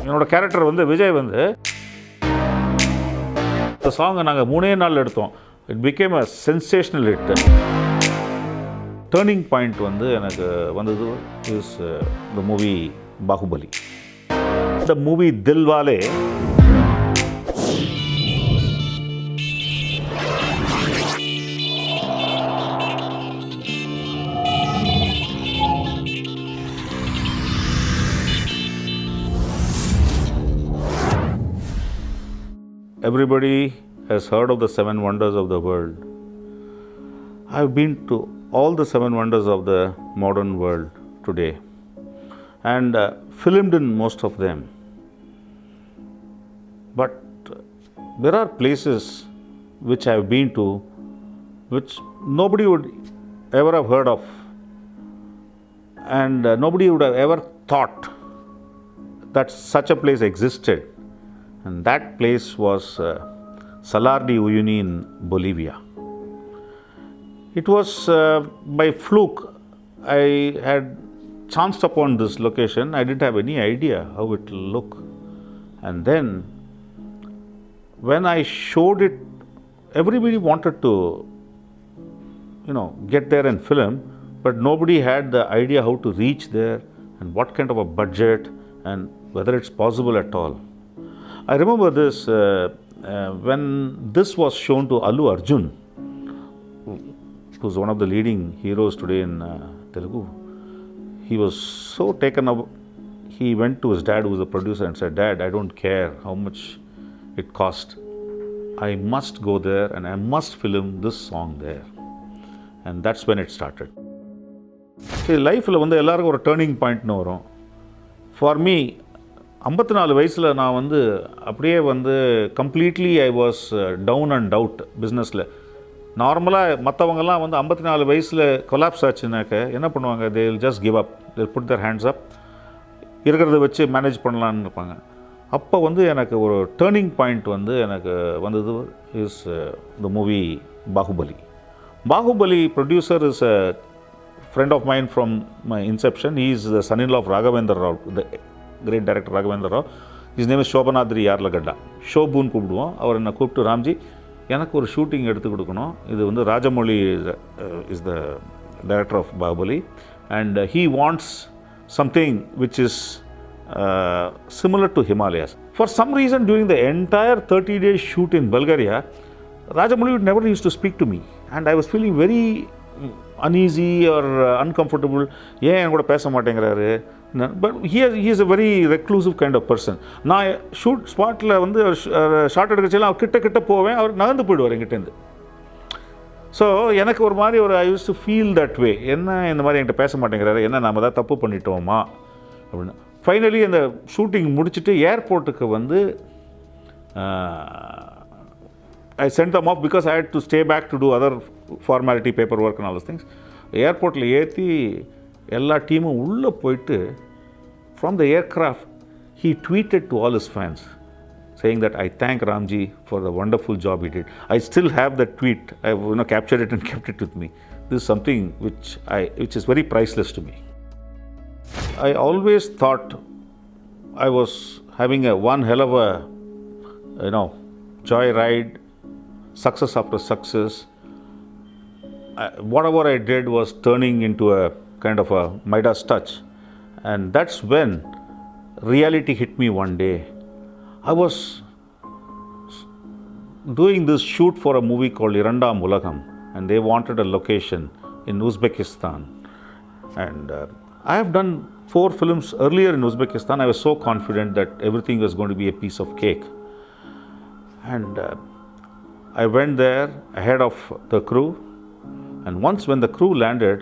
என்னோட கேரக்டர் வந்து விஜய் வந்து இந்த சாங்கை நாங்கள் 3 நாளில் எடுத்தோம். It became a sensational hit. Turning point வந்து எனக்கு வந்தது is the movie Baahubali. The movie Dilwale everybody has heard of the 7 wonders of the world. I've been to all the 7 wonders of the modern world today and filmed in most of them. But there are places which I've been to which nobody would ever have heard of, and nobody would have ever thought that such a place existed. And that place was Salar de Uyuni in Bolivia. It was by fluke I had chanced upon this location. I didn't have any idea how it will look. And then when I showed it, everybody wanted to, get there and film, but nobody had the idea how to reach there and what kind of a budget and whether it's possible at all. I remember this when this was shown to Allu Arjun, who's one of the leading heroes today in Telugu. He was so taken up. He went to his dad, who was a producer, and said, "Dad, I don't care how much it cost. I must go there and I must film this song there." And that's when it started. See, லைஃப்பில் வந்து எல்லாருக்கும் ஒரு turning பாயிண்ட்னு வரும். For me 54 வயசில் நான் வந்து அப்படியே வந்து completely I was down and out பிஸ்னஸில். நார்மலாக மற்றவங்கெல்லாம் வந்து 54 வயசில் கொலாப்ஸ் ஆச்சுனாக்க என்ன பண்ணுவாங்க? They will just give up, they put their hands up, இருக்கிறத வச்சு மேனேஜ் பண்ணலான்னு இருப்பாங்க. அப்போ வந்து எனக்கு ஒரு டேர்னிங் பாயிண்ட் வந்து எனக்கு வந்தது is the movie Baahubali. Baahubali producer is a friend of mine from my inception. He is the son in law of Raghavendra Rao, the great director Raghavendra Rao. His name is Shobanadri Yarlagadda, ஷோபுன்னு கூப்பிடுவோம். அவர் என்னை கூப்பிட்டு, ராம்ஜி எனக்கு ஒரு ஷூட்டிங் எடுத்து கொடுக்கணும். இது வந்து Rajamouli is the director of Baahubali and he wants something which is similar to Himalayas. For some reason during the entire 30-day shoot in Bulgaria, Rajamouli would never used to speak to me and I was feeling very uneasy or uncomfortable. ஏன் என் கூட பேச மாட்டேங்கிறாரு? But he is a very reclusive kind of person. நான் shoot ஸ்பாட்டில் வந்து short எடுக்கச்செல்லாம் அவர் கிட்ட போவேன், அவர் நகர்ந்து போயிடுவார் என்கிட்டேருந்து. ஸோ எனக்கு ஒரு மாதிரி I use to feel that way. என்ன இந்த மாதிரி என்கிட்ட பேச மாட்டேங்கிறாரு, என்ன நம்ம தான் தப்பு பண்ணிட்டோமா அப்படின்னு. ஃபைனலி அந்த ஷூட்டிங் முடிச்சுட்டு ஏர்போர்ட்டுக்கு வந்து I sent them off because I had to stay back to do other formality, paper work and all things. ஏர்போர்ட்டில் ஏற்றி எல்லா டீமும் உள்ளே போயிட்டு from the aircraft he tweeted to all his fans saying that I thank Ramji for the wonderful job he did. I still have that tweet. I have captured it and kept it with me. This is something which is very priceless to me. I always thought I was having one hell of a joyride, success after success. Whatever I did was turning into a kind of a Midas touch, and that's when reality hit me one day. I was doing this shoot for a movie called Irandam Ulagam, and they wanted a location in Uzbekistan. And I have done 4 films earlier in Uzbekistan. I was so confident that everything was going to be a piece of cake. And I went there ahead of the crew, and once when the crew landed,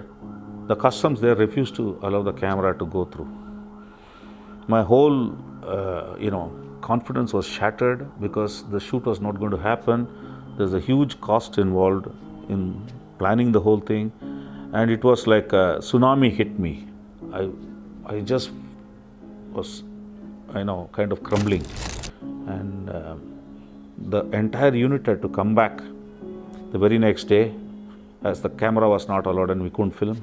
the customs there refused to allow the camera to go through. My whole, confidence was shattered because the shoot was not going to happen. There's a huge cost involved in planning the whole thing, and it was like a tsunami hit me. I just was, kind of crumbling, and the entire unit had to come back the very next day as the camera was not allowed and we couldn't film.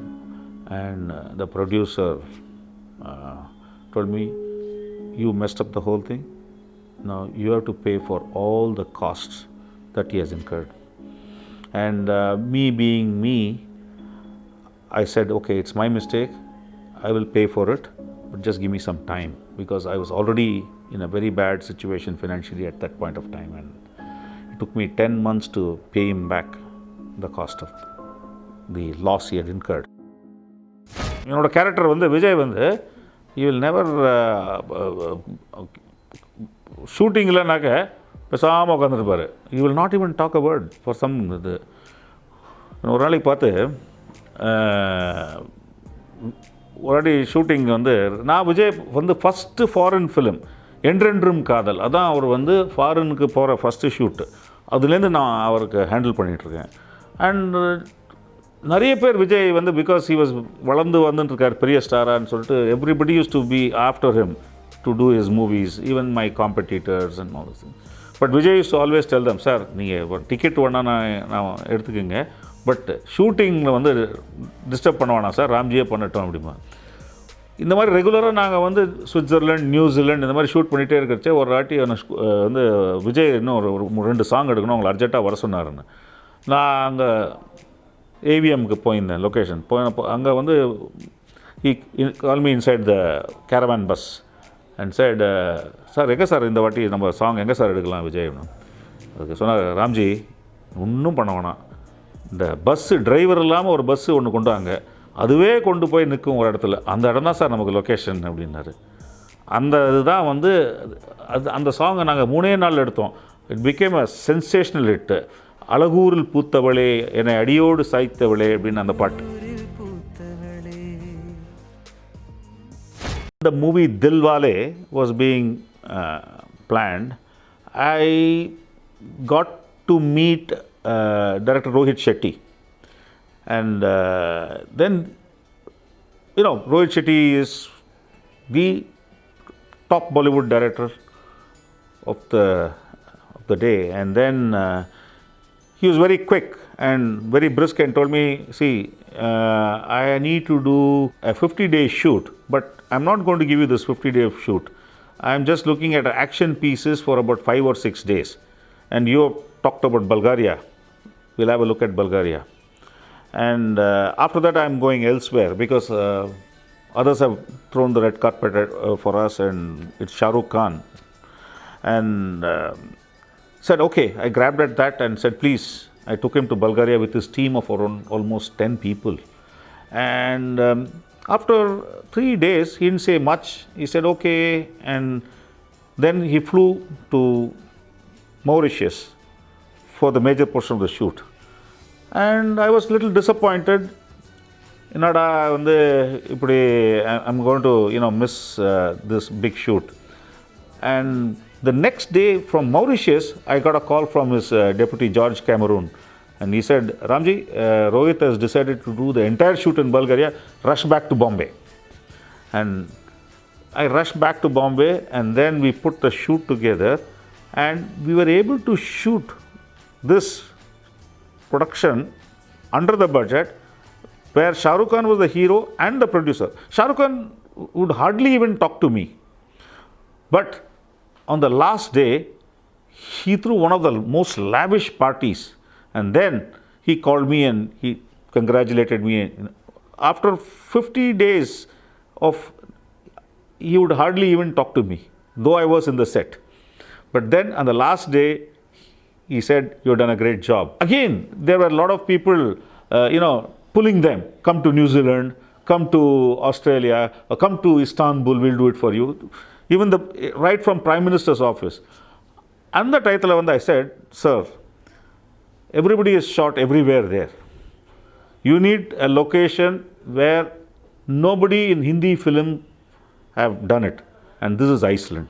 And the producer told me, you messed up the whole thing. Now you have to pay for all the costs that he has incurred. And me being me, I said, okay, it's my mistake. I will pay for it, but just give me some time, because I was already in a very bad situation financially at that point of time, and it took me 10 months to pay him back the cost of the loss he had incurred. என்னோட character வந்து விஜய் வந்து he will never ஷூட்டிங்லனாக்க பேசாமல் உட்காந்துருப்பார். he will not even talk a word for some இது. ஒரு நாளைக்கு பார்த்து ஒரு வாட்டி ஷூட்டிங் வந்து நான் விஜய் வந்து ஃபஸ்ட்டு ஃபாரின் ஃபிலிம் என்றென்றும் காதல், அதான் அவர் வந்து ஃபாரினுக்கு போகிற ஃபஸ்ட்டு ஷூட்டு. அதுலேருந்து நான் அவருக்கு ஹேண்டில் பண்ணிகிட்ருக்கேன். அண்ட் நிறைய பேர் விஜய் வந்து பிகாஸ் ஹி வாஸ் வளர்ந்து வந்துட்டுருக்கார் பெரிய ஸ்டாரான்னு சொல்லிட்டு everybody use to be after him to do his movies, even my competitors and all this thing. But Vijay use to always tell them, sir நீங்கள் டிக்கெட் வேணா நான் எடுத்துக்கோங்க, பட் ஷூட்டிங்கில் வந்து டிஸ்டர்ப் பண்ண வேணாம் சார், ராம்ஜியே பண்ணட்டும் அப்படிமா. இந்த மாதிரி ரெகுலராக நாங்கள் வந்து சுவிட்சர்லாண்ட், நியூசிலாண்ட் இந்த மாதிரி ஷூட் பண்ணிகிட்டே இருக்கிறச்சே ஒரு வாட்டி வந்து விஜய் இன்னும் ஒரு 2 சாங் எடுக்கணும், அவங்களை அர்ஜென்ட்டாக வர சொன்னாருன்னு. நான் அங்கே ஏவிஎம்க்கு போயிருந்தேன் லொக்கேஷன். போயினப்போ அங்கே வந்து he called me inside the caravan bus and said, sir எங்கே சார் இந்த வாட்டி நம்ம சாங் எங்கே சார் எடுக்கலாம் விஜய்? அதுக்கு சொன்னார், ராம்ஜி ஒன்றும் பண்ண வேணாம், இந்த பஸ்ஸு டிரைவர் இல்லாமல் ஒரு பஸ்ஸு ஒன்று கொண்டு வாங்க, அதுவே கொண்டு போய் நிற்கும் ஒரு இடத்துல, அந்த இடம் தான் சார் நமக்கு லொக்கேஷன் அப்படின்னாரு. அந்த இதுதான் வந்து அந்த சாங்கை நாங்கள் 3 நாள் எடுத்தோம். It became a sensational hit. அழகூரில் பூத்தவளே என்னை அடியோடு சாய்த்தவளே அப்படின்னு அந்த பாட்டு. The movie Dilwale was being planned. I got to meet director Rohit Shetty, and then Rohit Shetty is the top Bollywood director of the day, and then he was very quick and very brisk and told me, see, I need to do a 50-day shoot, but I'm not going to give you this 50-day shoot. I'm just looking at action pieces for about 5 or 6 days. And you talked about Bulgaria. We'll have a look at Bulgaria. And after that, I'm going elsewhere because others have thrown the red carpet for us, and it's Shah Rukh Khan. And said, okay, I grabbed at that and said, please. I took him to Bulgaria with his team of around almost 10 people. And after 3 days, he didn't say much. He said, okay. And then he flew to Mauritius for the major portion of the shoot. And I was a little disappointed. என்னடா வந்து இப்படி I'm going to miss this big shoot. And the next day from Mauritius, I got a call from his deputy George Cameron, and he said, Ramji, Rohit has decided to do the entire shoot in Bulgaria, rush back to Bombay. And I rushed back to Bombay, and then we put the shoot together, and we were able to shoot this production under the budget, where Shah Rukh Khan was the hero and the producer. Shah Rukh Khan would hardly even talk to me, but on the last day, he threw one of the most lavish parties, and then he called me and he congratulated me. After 50 days he would hardly even talk to me, though I was in the set. But then on the last day, he said, you've done a great job. Again, there were a lot of people, pulling them, come to New Zealand, come to Australia, or come to Istanbul, we'll do it for you. Even right from Prime Minister's office. And the title, I said, sir, everybody is shot everywhere there. You need a location where nobody in Hindi film have done it. And this is Iceland.